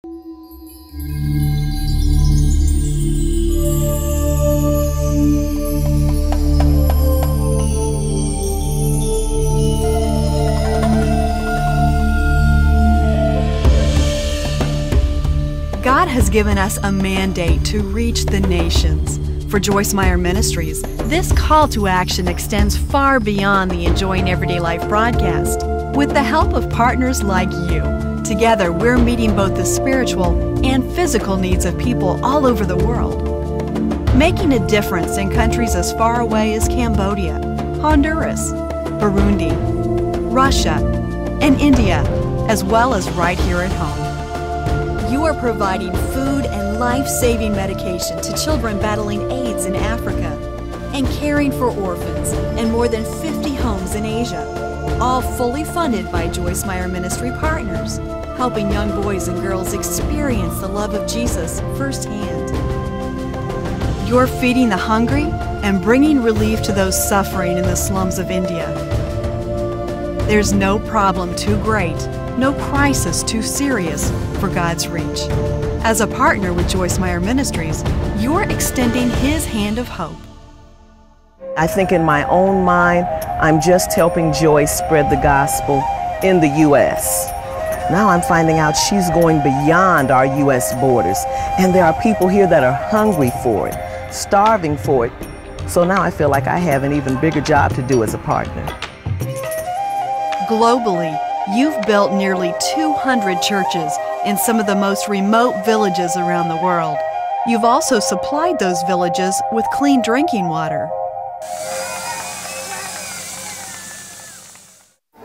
God has given us a mandate to reach the nations. For Joyce Meyer Ministries, this call to action extends far beyond the Enjoying Everyday Life broadcast. With the help of partners like you, together we're meeting both the spiritual and physical needs of people all over the world. Making a difference in countries as far away as Cambodia, Honduras, Burundi, Russia, and India, as well as right here at home. You are providing food and life-saving medication to children battling AIDS in Africa and caring for orphans in more than 50 homes in Asia, all fully funded by Joyce Meyer Ministry partners, helping young boys and girls experience the love of Jesus firsthand. You're feeding the hungry and bringing relief to those suffering in the slums of India. There's no problem too great, no crisis too serious for God's reach. As a partner with Joyce Meyer Ministries, you're extending His hand of hope. I think in my own mind, I'm just helping Joyce spread the gospel in the U.S. Now I'm finding out she's going beyond our U.S. borders, and there are people here that are hungry for it, starving for it. So now I feel like I have an even bigger job to do as a partner. Globally, you've built nearly 200 churches in some of the most remote villages around the world. You've also supplied those villages with clean drinking water.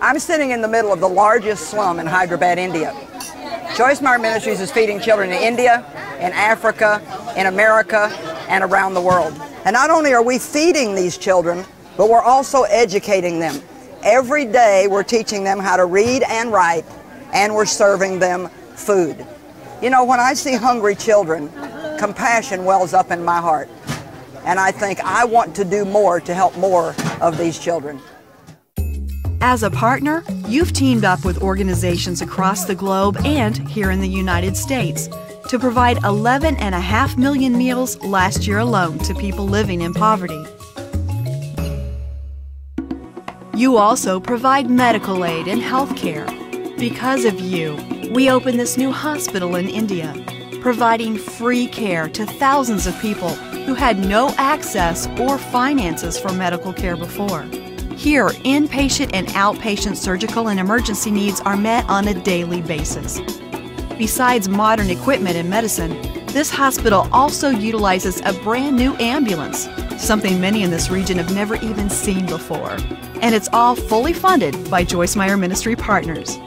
I'm sitting in the middle of the largest slum in Hyderabad, India. Joyce Meyer Ministries is feeding children in India, in Africa, in America, and around the world. And not only are we feeding these children, but we're also educating them. Every day we're teaching them how to read and write, and we're serving them food. You know, when I see hungry children, compassion wells up in my heart. And I think I want to do more to help more of these children. As a partner, you've teamed up with organizations across the globe and here in the United States to provide 11.5 million meals last year alone to people living in poverty. You also provide medical aid and health care. Because of you, we opened this new hospital in India, providing free care to thousands of people who had no access or finances for medical care before. Here, inpatient and outpatient surgical and emergency needs are met on a daily basis. Besides modern equipment and medicine, this hospital also utilizes a brand new ambulance, something many in this region have never even seen before. And it's all fully funded by Joyce Meyer Ministry partners.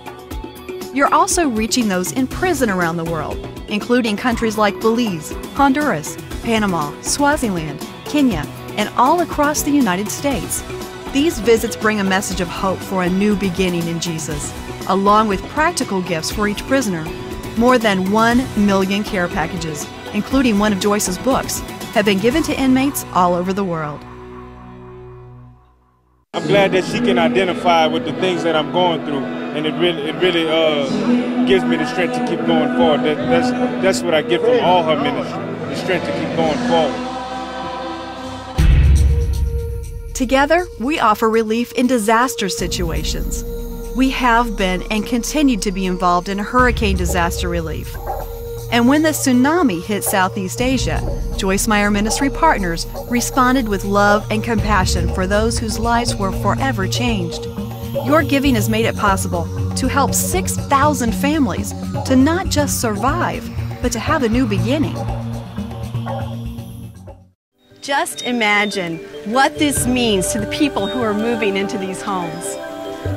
You're also reaching those in prison around the world, including countries like Belize, Honduras, Panama, Swaziland, Kenya, and all across the United States. These visits bring a message of hope for a new beginning in Jesus, along with practical gifts for each prisoner. More than 1 million care packages, including one of Joyce's books, have been given to inmates all over the world. I'm glad that she can identify with the things that I'm going through, and it really gives me the strength to keep going forward. That's what I get from all her ministry, the strength to keep going forward. Together, we offer relief in disaster situations. We have been and continue to be involved in hurricane disaster relief. And when the tsunami hit Southeast Asia, Joyce Meyer Ministry partners responded with love and compassion for those whose lives were forever changed. Your giving has made it possible to help 6,000 families to not just survive, but to have a new beginning. Just imagine what this means to the people who are moving into these homes.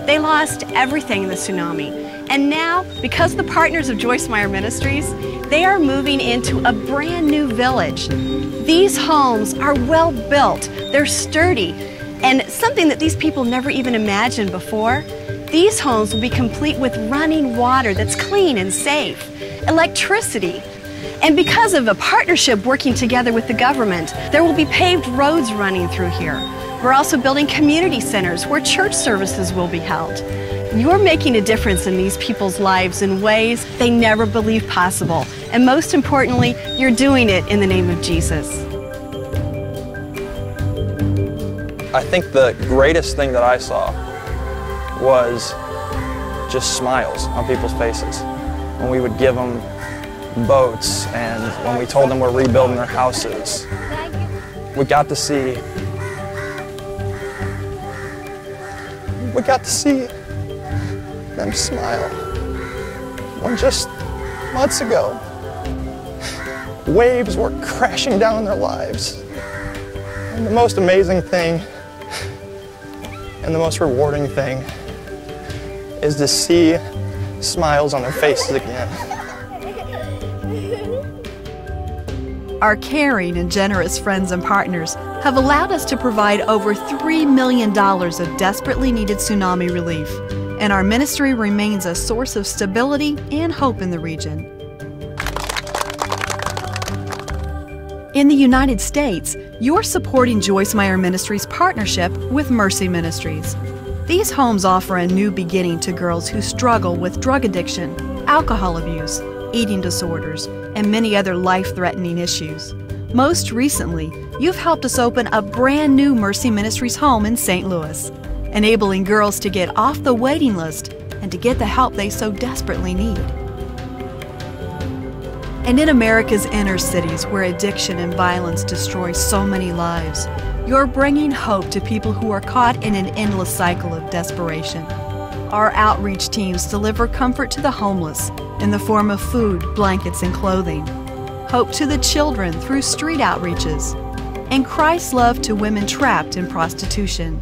They lost everything in the tsunami, and now, because of the partners of Joyce Meyer Ministries, they are moving into a brand new village. These homes are well built, they're sturdy, and something that these people never even imagined before, these homes will be complete with running water that's clean and safe, electricity. And because of a partnership working together with the government, there will be paved roads running through here. We're also building community centers where church services will be held. You're making a difference in these people's lives in ways they never believed possible. And most importantly, you're doing it in the name of Jesus. I think the greatest thing that I saw was just smiles on people's faces. When we would give them boats and when we told them we're rebuilding their houses, we got to see them smile. When just months ago, waves were crashing down in their lives. And the most amazing thing and the most rewarding thing is to see smiles on their faces again. Our caring and generous friends and partners have allowed us to provide over $3 million of desperately needed tsunami relief, and our ministry remains a source of stability and hope in the region. In the United States, you're supporting Joyce Meyer Ministries' partnership with Mercy Ministries. These homes offer a new beginning to girls who struggle with drug addiction, alcohol abuse, eating disorders, and many other life-threatening issues. Most recently, you've helped us open a brand new Mercy Ministries home in St. Louis, enabling girls to get off the waiting list and to get the help they so desperately need. And in America's inner cities, where addiction and violence destroy so many lives, you're bringing hope to people who are caught in an endless cycle of desperation. Our outreach teams deliver comfort to the homeless in the form of food, blankets, and clothing, hope to the children through street outreaches, and Christ's love to women trapped in prostitution.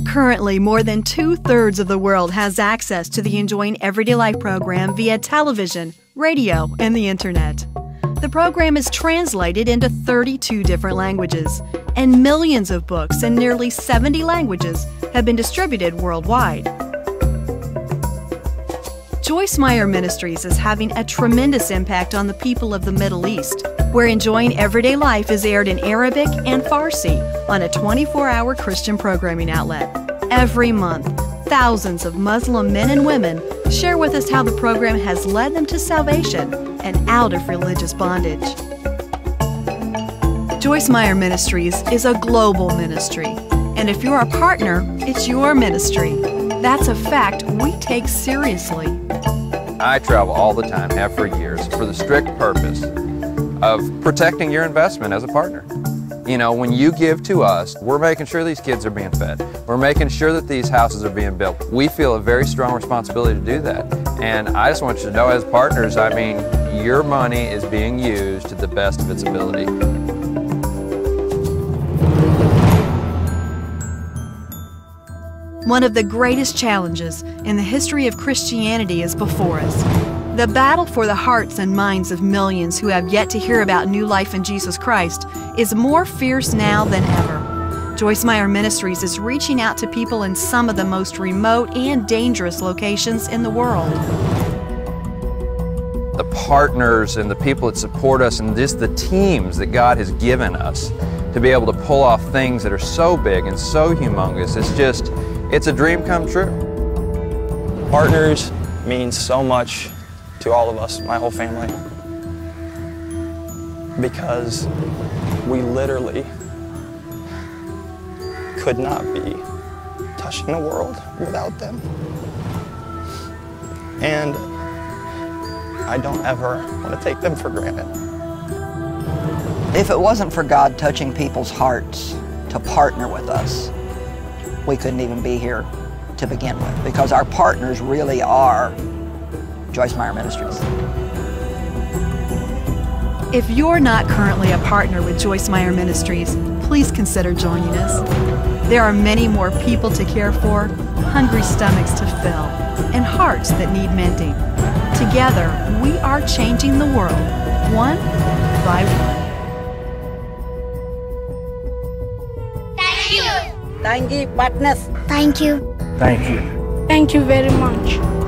Currently, more than 2/3 of the world has access to the Enjoying Everyday Life program via television, radio, and the internet. The program is translated into 32 different languages, and millions of books in nearly 70 languages have been distributed worldwide. Joyce Meyer Ministries is having a tremendous impact on the people of the Middle East, where Enjoying Everyday Life is aired in Arabic and Farsi on a 24-hour Christian programming outlet. Every month, thousands of Muslim men and women share with us how the program has led them to salvation and out of religious bondage. Joyce Meyer Ministries is a global ministry, and if you're a partner, it's your ministry. That's a fact we take seriously. I travel all the time, have for years, for the strict purpose of protecting your investment as a partner. You know, when you give to us, we're making sure these kids are being fed. We're making sure that these houses are being built. We feel a very strong responsibility to do that. And I just want you to know, as partners, I mean, your money is being used to the best of its ability. One of the greatest challenges in the history of Christianity is before us. The battle for the hearts and minds of millions who have yet to hear about new life in Jesus Christ is more fierce now than ever. Joyce Meyer Ministries is reaching out to people in some of the most remote and dangerous locations in the world. The partners and the people that support us and just the teams that God has given us to be able to pull off things that are so big and so humongous, it's a dream come true. Partners means so much to all of us, my whole family, because we literally could not be touching the world without them. And I don't ever want to take them for granted. If it wasn't for God touching people's hearts to partner with us, we couldn't even be here to begin with, because our partners really are Joyce Meyer Ministries. If you're not currently a partner with Joyce Meyer Ministries, please consider joining us. There are many more people to care for, hungry stomachs to fill, and hearts that need mending. Together, we are changing the world, one by one. Thank you, partners. Thank you. Thank you. Thank you very much.